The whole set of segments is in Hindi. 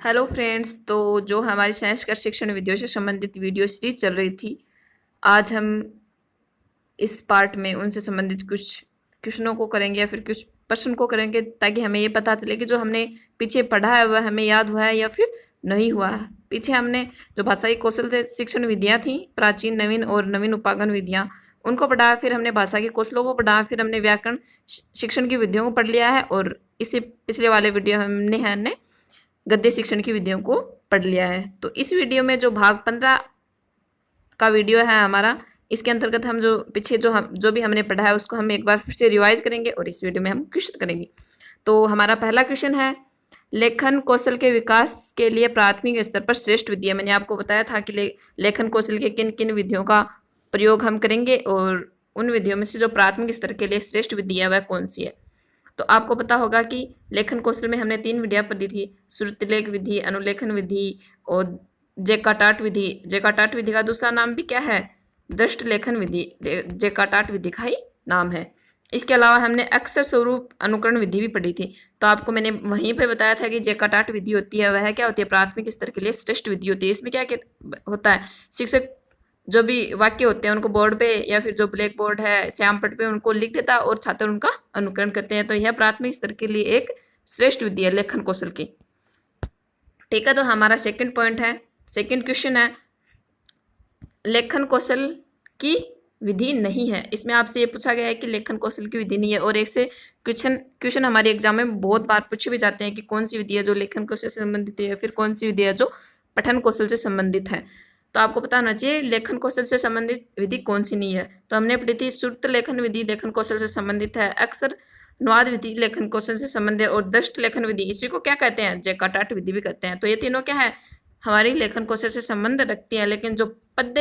Hello friends. तो जो हमारी साइंस का शिक्षण विधियों से संबंधित वीडियो सीरीज चल रही थी, आज हम इस पार्ट में उनसे संबंधित कुछ क्वेश्चनों को करेंगे या फिर कुछ प्रश्न को करेंगे, ताकि हमें ये पता चले कि जो हमने पीछे पढ़ा है वह हमें याद हुआ है या फिर नहीं हुआ है। पीछे हमने जो भाषाई कौशल से शिक्षण विधियाँ थी, प्राचीन, नवीन और नवीन उपागम विधियाँ, उनको पढ़ा। फिर हमने भाषा के कौशलों को पढ़ा। फिर हमने व्याकरण शिक्षण की विधियों को पढ़ लिया है। और इससे पिछले वाले वीडियो हमने गद्य शिक्षण की विधियों को पढ़ लिया है। तो इस वीडियो में जो भाग 15 का वीडियो है हमारा, इसके अंतर्गत हम जो पीछे जो भी हमने पढ़ा है उसको हम एक बार फिर से रिवाइज करेंगे और इस वीडियो में हम क्वेश्चन करेंगे। तो हमारा पहला क्वेश्चन है, लेखन कौशल के विकास के लिए प्राथमिक स्तर पर श्रेष्ठ विधियाँ। मैंने आपको बताया था कि लेखन कौशल के किन किन विधियों का प्रयोग हम करेंगे और उन विधियों में से जो प्राथमिक स्तर के लिए श्रेष्ठ विधि है वह कौन सी है। तो आपको पता होगा कि लेखन कौशल में हमने 3 विधियाँ पढ़ी थी, श्रुतिलेख विधि, अनुलेखन विधि और जेकाटाट विधि। जेकाटाट विधि का दूसरा नाम भी क्या है? दृष्ट लेखन विधि। जेकाटाट विधि का ही नाम है। इसके अलावा हमने अक्षर स्वरूप अनुकरण विधि भी पढ़ी थी। तो आपको मैंने वहीं पे बताया था कि जेकाटाट विधि होती है वह क्या होती है? प्राथमिक स्तर के लिए श्रेष्ठ विधि होती है। इसमें क्या होता है, शिक्षक जो भी वाक्य होते हैं उनको बोर्ड पे या फिर जो ब्लैक बोर्ड है श्याम पट पे उनको लिख देता है और छात्र उनका अनुकरण करते हैं। तो यह प्राथमिक स्तर के लिए एक श्रेष्ठ विधि है लेखन कौशल की। ठीक है, तो हमारा सेकंड पॉइंट है, सेकंड क्वेश्चन है, लेखन कौशल की विधि नहीं है। इसमें आपसे ये पूछा गया है कि लेखन कौशल की विधि नहीं है। और एक से क्वेश्चन हमारे एग्जाम में बहुत बार पूछे भी जाते हैं कि कौन सी विधि है जो लेखन कौशल से संबंधित है, फिर कौन सी विधि है जो पठन कौशल से संबंधित है। तो आपको पता होना चाहिए लेखन कौशल से संबंधित विधि कौन सी नहीं है। तो हमने पढ़ी थी श्रुत लेखन विधि लेखन कौशल से संबंधित है, अक्षर अनुवाद विधि लेखन कौशल से संबंधित है, और दृष्ट लेखन विधि, इसी को क्या कहते हैं? जेकाटाट विधि भी कहते हैं। तो ये तीनों क्या है? हमारी लेखन कौशल से संबंध रखती है। लेकिन जो पद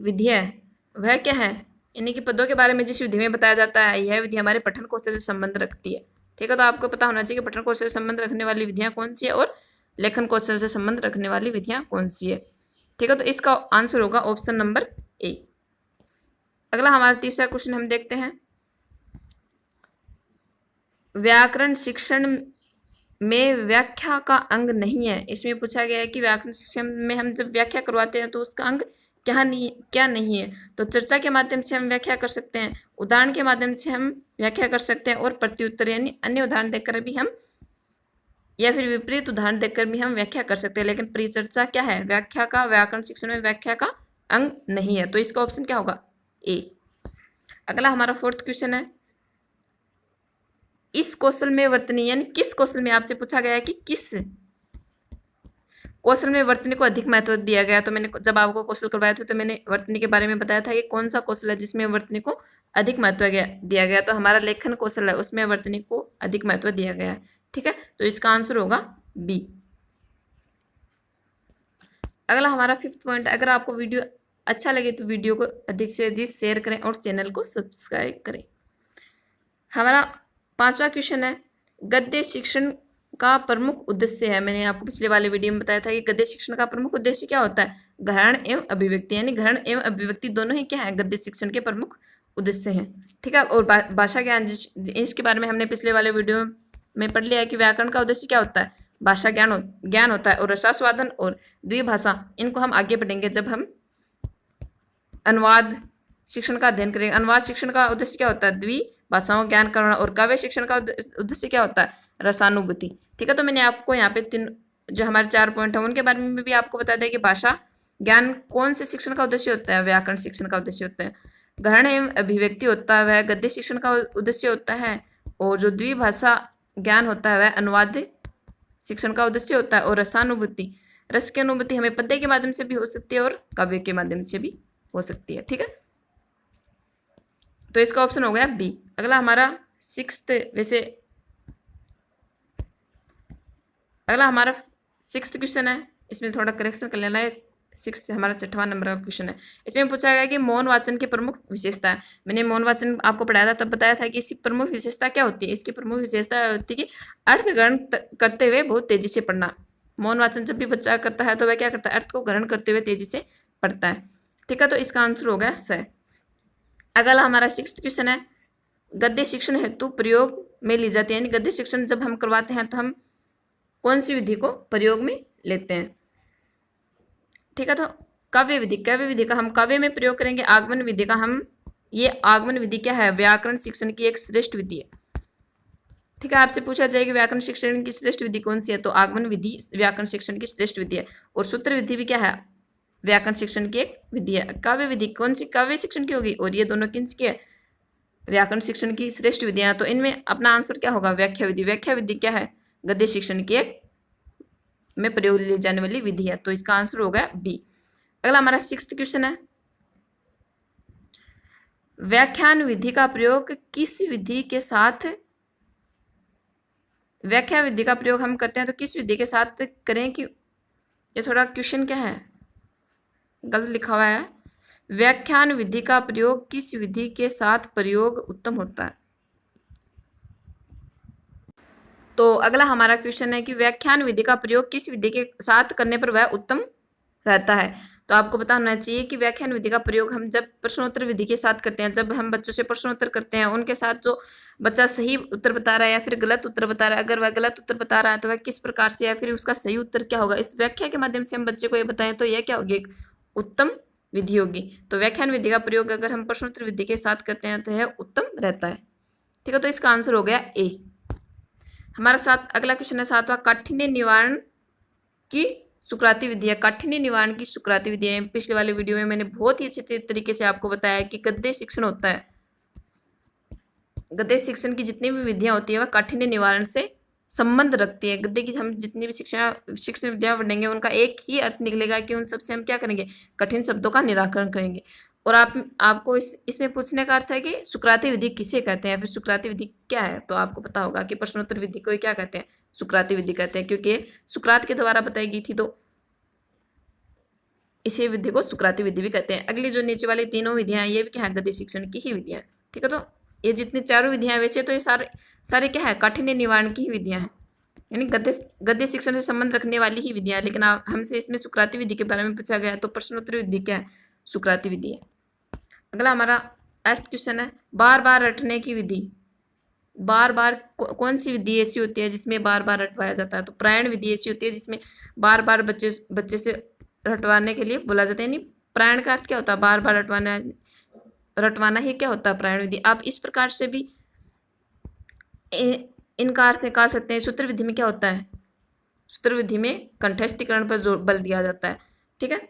विधि है वह क्या है? यानी कि पदों के बारे में जिस विधि में बताया जाता है यह विधि हमारे पठन कौशल से संबंध रखती है। ठीक है, तो आपको पता होना चाहिए कि पठन कौशल से संबंध रखने वाली विधियां कौन सी है और लेखन कौशल से संबंध रखने वाली विधियां कौन सी है। ठीक है, तो इसका आंसर होगा ऑप्शन नंबर ए। अगला हमारा तीसरा क्वेश्चन हम देखते हैं, व्याकरण शिक्षण में व्याख्या का अंग नहीं है। इसमें पूछा गया है कि व्याकरण शिक्षण में हम जब व्याख्या करवाते हैं तो उसका अंग क्या नहीं है। तो चर्चा के माध्यम से हम व्याख्या कर सकते हैं, उदाहरण के माध्यम से हम व्याख्या कर सकते हैं, और प्रत्युत्तर यानी अन्य उदाहरण देकर भी हम, या फिर विपरीत उदाहरण देकर भी हम व्याख्या कर सकते हैं। लेकिन परिचर्चा क्या है? व्याख्या का, व्याकरण शिक्षण में व्याख्या का अंग नहीं है। तो इसका ऑप्शन क्या होगा? ए। अगला हमारा फोर्थ क्वेश्चन है, इस कौशल में वर्तनी, यानी किस कौशल में आपसे पूछा गया है कि किस कौशल में वर्तनी को अधिक महत्व दिया गया। तो मैंने जब आपको कौशल करवाए थे तो मैंने वर्तनी के बारे में बताया था कि कौन सा कौशल है जिसमें वर्तनी को अधिक महत्व दिया गया। तो हमारा लेखन कौशल है, उसमें वर्तनी को अधिक महत्व दिया गया है। ठीक है, तो इसका आंसर होगा बी। अगला हमारा फिफ्थ पॉइंट, अगर आपको वीडियो अच्छा लगे तो वीडियो को अधिक से अधिक शेयर करें और चैनल को सब्सक्राइब करें। हमारा पांचवा क्वेश्चन है, गद्य शिक्षण का प्रमुख उद्देश्य है। मैंने आपको पिछले वाले वीडियो में बताया था कि गद्य शिक्षण का प्रमुख उद्देश्य क्या होता है? ग्रहण एवं अभिव्यक्ति, यानी ग्रहण एवं अभिव्यक्ति दोनों ही क्या है? गद्य शिक्षण के प्रमुख उद्देश्य हैं। ठीक है, और भाषा ज्ञान, इसके बारे में हमने पिछले वाले वीडियो में पढ़ लिया है कि व्याकरण का उद्देश्य क्या होता है? भाषा ज्ञान होता है। और रसास्वादन और द्विभाषा, इनको हम आगे पढ़ेंगे जब हम अनुवाद शिक्षण का अध्ययन करेंगे। अनुवाद शिक्षण का उद्देश्य क्या होता है? द्विभाषाओं का ज्ञान करना। और काव्य शिक्षण का उद्देश्य क्या होता है? रसानुभूति। ठीक है, तो मैंने आपको यहाँ पे जो हमारे 4 पॉइंट हैं उनके बारे में भी आपको बता दें कि भाषा ज्ञान कौन से शिक्षण का उद्देश्य होता है? व्याकरण शिक्षण का उद्देश्य होता है। ग्रहण एवं अभिव्यक्ति होता है वह गद्य शिक्षण का उद्देश्य होता है। और जो द्विभाषा ज्ञान होता है वह अनुवाद शिक्षण का उद्देश्य होता है। और रसानुभूति, रस की अनुभूति हमें पद्य के माध्यम से भी हो सकती है और काव्य के माध्यम से भी हो सकती है। ठीक है, तो इसका ऑप्शन हो गया बी। अगला हमारा सिक्स्थ क्वेश्चन है, इसमें थोड़ा करेक्शन कर लेना है। सिक्स्थ हमारा 6वां नंबर का क्वेश्चन है। इसमें पूछा गया कि मौन वाचन की प्रमुख विशेषता है। मैंने मौन वाचन आपको पढ़ाया था, तब बताया था कि इसकी प्रमुख विशेषता क्या होती है। इसकी प्रमुख विशेषता होती है कि अर्थ ग्रहण करते हुए बहुत तेजी से पढ़ना। मौन वाचन जब भी बच्चा करता है तो वह क्या करता है? अर्थ को ग्रहण करते हुए तेजी से पढ़ता है। ठीक है, तो इसका आंसर हो गया स। अगला हमारा 6th क्वेश्चन है, गद्य शिक्षण हेतु प्रयोग में ली जाती है, यानी गद्य शिक्षण जब हम करवाते हैं तो हम कौन सी विधि को प्रयोग में लेते हैं। ठीक है, तो काव्य विधि का हम काव्य में प्रयोग करेंगे। आगमन विधि का हम, ये आगमन विधि क्या है, व्याकरण शिक्षण की एक श्रेष्ठ विधि है। ठीक है, आपसे पूछा जाएगा व्याकरण शिक्षण की श्रेष्ठ विधि कौन सी है, तो आगमन विधि व्याकरण शिक्षण की श्रेष्ठ विधि है। और सूत्र विधि भी क्या है, व्याकरण शिक्षण की एक विधि है। काव्य विधि कौन सी, काव्य शिक्षण की होगी, और ये दोनों किसकी है, व्याकरण शिक्षण की श्रेष्ठ विधियां। तो इनमें अपना आंसर क्या होगा, व्याख्या विधि। व्याख्या विधि क्या है, गद्य शिक्षण की एक में प्रयोग ली जाने वाली विधि है। तो इसका आंसर होगा बी। अगला हमारा 6th क्वेश्चन है, व्याख्यान विधि का प्रयोग किस विधि के साथ, व्याख्या विधि का प्रयोग हम करते हैं तो किस विधि के साथ करें। कि ये थोड़ा क्वेश्चन क्या है, गलत लिखा हुआ है। व्याख्यान विधि का प्रयोग किस विधि के साथ प्रयोग उत्तम होता है। तो अगला हमारा क्वेश्चन है कि व्याख्यान विधि का प्रयोग किस विधि के साथ करने पर वह उत्तम रहता है। तो आपको पता होना चाहिए कि व्याख्यान विधि का प्रयोग हम जब प्रश्नोत्तर विधि के साथ करते हैं, जब हम बच्चों से प्रश्नोत्तर करते हैं, उनके साथ जो बच्चा सही उत्तर बता रहा है या फिर गलत उत्तर बता रहा है, अगर वह गलत उत्तर बता रहा है तो वह किस प्रकार से, या फिर उसका सही उत्तर क्या होगा, इस व्याख्या के माध्यम से हम बच्चे को ये बताएं तो यह क्या होगी, एक उत्तम विधि होगी। तो व्याख्यान विधि का प्रयोग अगर हम प्रश्नोत्तर विधि के साथ करते हैं तो यह उत्तम रहता है। ठीक है, तो इसका आंसर हो गया ए। हमारा अगला क्वेश्चन है 7वां, काठिन्य निवारण की सुकराती विधि है। काठिन्य निवारण की सुकराती विधि है। पिछले वाले वीडियो में मैंने बहुत ही अच्छे तरीके से आपको बताया कि गद्य शिक्षण होता है, गद्य शिक्षण की जितनी भी विधियां होती है वह काठिन्य निवारण से संबंध रखती है। गद्य की हम जितनी भी शिक्षण विधियां पढ़ेंगे उनका एक ही अर्थ निकलेगा कि उन सबसे हम क्या करेंगे, कठिन शब्दों का निराकरण करेंगे। और आपको इसमें पूछने का अर्थ है कि सुकराती विधि किसे कहते हैं, फिर सुकराती विधि क्या है। तो आपको पता होगा कि प्रश्नोत्तर विधि को क्या कहते हैं, सुकराती विधि कहते हैं, क्योंकि सुकरात के द्वारा बताई गई थी, तो इसी विधि को सुकराती विधि भी कहते हैं। अगली जो नीचे वाली तीनों विधियां हैं ये भी क्या है, गद्य शिक्षण की ही विधियां। ठीक है, तो ये जितनी चारों विधियां वैसे तो ये सारे क्या है, काठिन्य निवारण की ही विधियां हैं, यानी गद्य शिक्षण से संबंध रखने वाली ही विधियां। लेकिन हमसे इसमें सुकराती विधि के बारे में पूछा गया तो प्रश्नोत्तर विधि क्या है, सुकराती विधि है। अगला हमारा 8th क्वेश्चन है, बार बार रटने की विधि। बार बार कौन सी विधि ऐसी होती है जिसमें बार बार रटवाया जाता है, तो प्रायण विधि ऐसी होती है जिसमें बार बार बच्चे से रटवाने के लिए बोला जाता है। यानी प्रायण का अर्थ क्या होता है, बार बार रटवाना ही क्या होता है, प्रायण विधि। आप इस प्रकार से भी इनका अर्थ निकाल सकते हैं। सूत्र विधि में क्या होता है, सूत्र विधि में कंठस्थीकरण पर जोर बल दिया जाता है। ठीक है,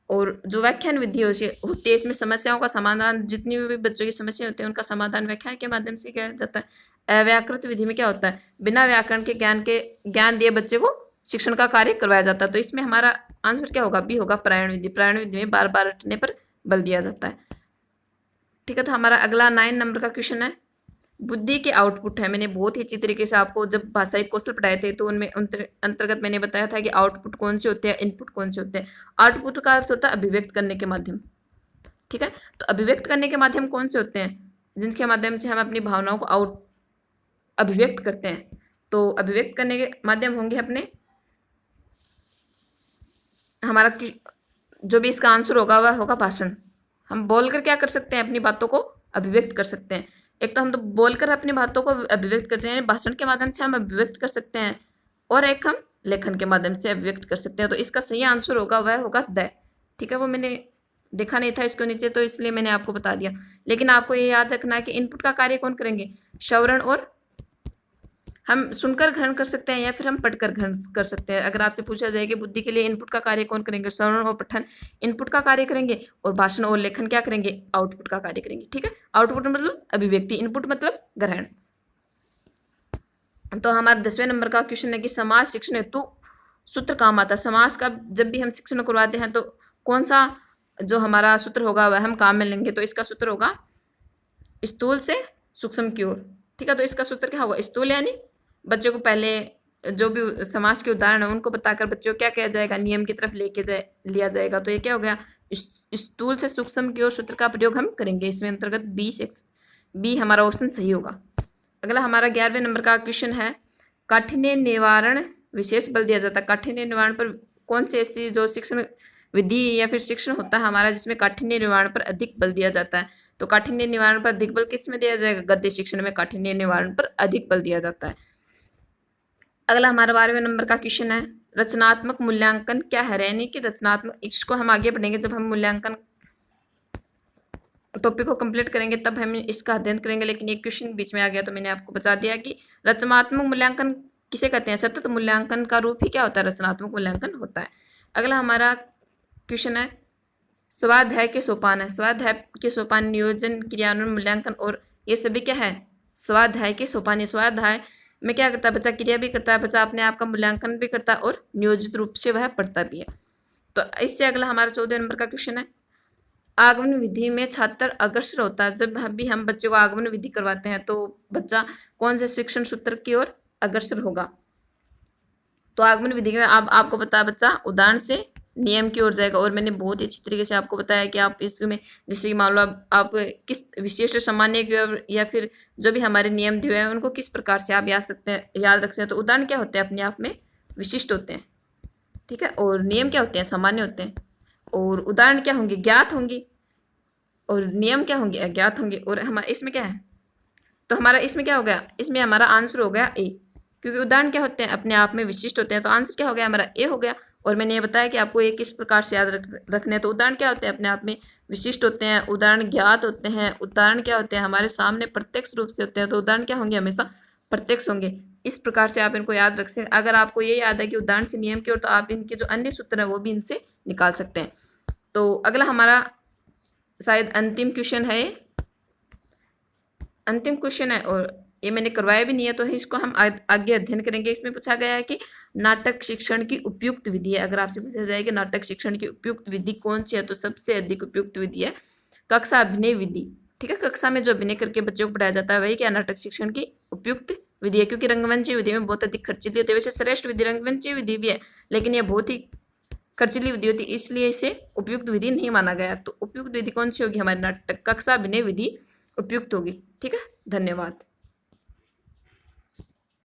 और जो व्याख्यान विधि होती है इसमें समस्याओं का समाधान, जितनी भी बच्चों की समस्या होती है उनका समाधान व्याख्यान के माध्यम से किया जाता है। अव्याकृत विधि में क्या होता है, बिना व्याकरण के ज्ञान दिए बच्चे को शिक्षण का कार्य करवाया जाता है। तो इसमें हमारा आंसर क्या होगा, बी होगा, प्रायण विधि। प्रायण विधि में बार बार रटने पर बल दिया जाता है। ठीक है, तो हमारा अगला 9 नंबर का क्वेश्चन है, बुद्धि के आउटपुट है। मैंने बहुत ही अच्छी तरीके से आपको जब भाषाई कौशल पढ़ाए थे तो उनमें अंतर्गत मैंने बताया था कि आउटपुट कौन से होते हैं, इनपुट कौन से होते हैं। आउटपुट का अर्थ होता है अभिव्यक्त करने के माध्यम। ठीक है, तो अभिव्यक्त करने के माध्यम कौन से होते हैं, जिनके माध्यम से हम अपनी भावनाओं को अभिव्यक्त करते हैं। तो अभिव्यक्त करने के माध्यम होंगे अपने, हमारा जो भी इसका आंसर होगा वह होगा भाषण। हम बोलकर क्या कर सकते हैं, अपनी बातों को अभिव्यक्त कर सकते हैं। एक तो हम तो बोलकर अपनी बातों को अभिव्यक्त करते हैं, भाषण के माध्यम से हम अभिव्यक्त कर सकते हैं, और एक हम लेखन के माध्यम से अभिव्यक्त कर सकते हैं। तो इसका सही आंसर होगा वह होगा द। ठीक है, वो मैंने देखा नहीं था इसको नीचे तो इसलिए मैंने आपको बता दिया। लेकिन आपको ये याद रखना है कि इनपुट का कार्य कौन करेंगे, श्रवण, और हम सुनकर ग्रहण कर सकते हैं या फिर हम पढ़कर ग्रहण कर सकते हैं। अगर आपसे पूछा जाए कि बुद्धि के लिए इनपुट का कार्य कौन करेंगे, श्रवण और पठन इनपुट का कार्य करेंगे, और भाषण और लेखन क्या करेंगे, आउटपुट का कार्य करेंगे। ठीक है, आउटपुट मतलब अभिव्यक्ति, इनपुट मतलब ग्रहण। तो हमारा 10वें नंबर का क्वेश्चन है कि समाज शिक्षण हेतु सूत्र काम आता है। समाज का जब भी हम शिक्षण करवाते हैं तो कौन सा जो हमारा सूत्र होगा वह हम काम में लेंगे। तो इसका सूत्र होगा स्थूल से सूक्ष्म की ओर। ठीक है, तो इसका सूत्र क्या होगा, स्थूल यानी बच्चों को पहले जो भी समाज के उदाहरण है उनको बताकर बच्चों को क्या किया जाएगा, नियम की तरफ लिया जाएगा। तो ये क्या हो गया, स्थूल से सूक्ष्म की ओर सूत्र का प्रयोग हम करेंगे। इसमें अंतर्गत बी हमारा ऑप्शन सही होगा। अगला हमारा 11वें नंबर का क्वेश्चन है, काठिन्य निवारण विशेष बल दिया जाता है। काठिन्य निवारण पर कौन सी ऐसी जो शिक्षण विधि या फिर शिक्षण होता है हमारा जिसमें काठिन्य निवारण पर अधिक बल दिया जाता है। तो काठिन्य निवारण पर अधिक बल किस में दिया जाएगा, गद्य शिक्षण में काठिन्य निवारण पर अधिक बल दिया जाता है। अगला हमारा 12वें नंबर का क्वेश्चन है, रचनात्मक मूल्यांकन क्या है। यानी कि रचनात्मक, इसको हम आगे पढ़ेंगे जब हम मूल्यांकन टॉपिक को कंप्लीट करेंगे तब हम इसका अध्ययन करेंगे, लेकिन एक क्वेश्चन बीच में आ गया तो मैंने आपको बता दिया कि रचनात्मक मूल्यांकन किसे कहते हैं। सतत मूल्यांकन का रूप ही क्या होता है, रचनात्मक मूल्यांकन होता है। अगला हमारा क्वेश्चन है, स्वाध्याय के सोपान है। स्वाध्याय के सोपान नियोजन, क्रियान्वयन, मूल्यांकन और ये सभी क्या है, स्वाध्याय के सोपान। ये स्वाध्याय में क्या करता है बच्चा, क्रिया भी करता है, बच्चा अपने आप का मूल्यांकन भी करता है और नियोजित रूप से वह पढ़ता भी है। तो इससे अगला हमारा 14 नंबर का क्वेश्चन है, आगमन विधि में छात्र अग्रसर होता है। जब भी हम बच्चे को आगमन विधि करवाते हैं तो बच्चा कौन से शिक्षण सूत्र की ओर अग्रसर होगा। तो आगमन विधि में आपको पता है बच्चा उदाहरण से नियम की ओर जाएगा। और मैंने बहुत ही अच्छी तरीके से आपको बताया कि आप इसमें जैसे कि मान लो आप किस विशेष सामान्य की या फिर जो भी हमारे नियम दिए हैं उनको किस प्रकार से आप याद रख सकते हैं। तो उदाहरण क्या होते हैं, अपने आप में विशिष्ट होते हैं, ठीक है, और नियम क्या होते हैं, सामान्य होते हैं। और उदाहरण क्या होंगे, ज्ञात होंगी, और नियम क्या होंगे, अज्ञात होंगे। और हमारा इसमें क्या है, तो हमारा इसमें क्या हो गया, इसमें हमारा आंसर हो गया ए, क्योंकि उदाहरण क्या होते हैं, अपने आप में विशिष्ट होते हैं। तो आंसर क्या हो गया, हमारा ए हो गया। और मैंने ये बताया कि आपको ये किस प्रकार से याद रखने हैं। तो उदाहरण क्या होते हैं, अपने आप में विशिष्ट होते हैं, उदाहरण ज्ञात होते हैं, उदाहरण क्या होते हैं, हमारे सामने प्रत्यक्ष रूप से होते हैं। तो उदाहरण क्या होंगे, हमेशा प्रत्यक्ष होंगे। इस प्रकार से आप इनको याद रख सकते हैं। अगर आपको ये याद है कि उदाहरण से नियम की ओर, तो आप इनके जो अन्य सूत्र हैं वो भी इनसे निकाल सकते हैं। तो अगला हमारा शायद अंतिम क्वेश्चन है, अंतिम क्वेश्चन है और ये मैंने करवाया भी नहीं है, तो इसको हम आगे अध्ययन करेंगे। इसमें पूछा गया है कि नाटक शिक्षण की उपयुक्त विधि है। अगर आपसे पूछा जाए कि नाटक शिक्षण की उपयुक्त विधि कौन सी है, तो सबसे अधिक उपयुक्त विधि है कक्षा अभिनय विधि, ठीक है। कक्षा में जो अभिनय करके बच्चों को पढ़ाया जाता है वही क्या नाटक शिक्षण की उपयुक्त विधि है, क्योंकि रंगमंच विधि में बहुत अधिक खर्चीली होती है। वैसे श्रेष्ठ विधि रंगमंच विधि भी है, लेकिन यह बहुत ही खर्चीली विधि होती है, इसलिए इसे उपयुक्त विधि नहीं माना गया। तो उपयुक्त विधि कौन सी होगी, हमारी नाटक कक्षा अभिनय विधि उपयुक्त होगी, ठीक है। धन्यवाद।